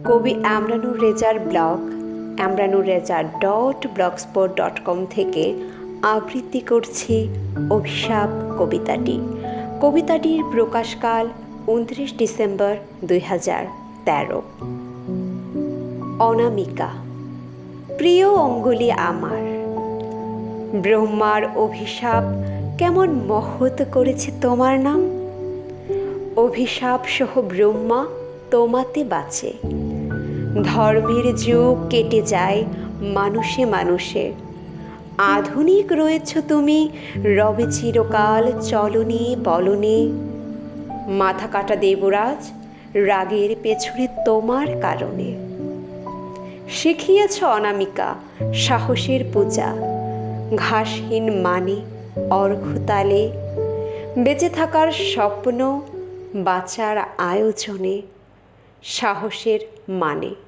কবি আমরানুর রেজার blog amranureja.blogspot.com থেকে আবৃত্তি করছি অভিশাপ কবিতাটি। কবিতাটির প্রকাশকাল 29 ডিসেম্বর 2013। অনামিকা। প্রিয় অঙ্গুলি আমার, ব্রহ্মার অভিশাপ কেমন মহৎ করেছে তোমার নাম। অভিশাপ সহ ব্রহ্মা তোমাতে বাঁচে, ধর্মের যুগ কেটে যায় মানুষে মানুষে। আধুনিক রয়েছ তুমি, রবে চিরকাল চলনে বলনে। মাথা কাটা দেবরাজ রাগের পেছনে তোমার কারণে। শিখিয়েছ অনামিকা সাহসের পূজা, ঘাসহীন মানে অর্ঘ্যতালে। বেঁচে থাকার স্বপ্ন বাঁচার আয়োজনে, সাহসের মানে।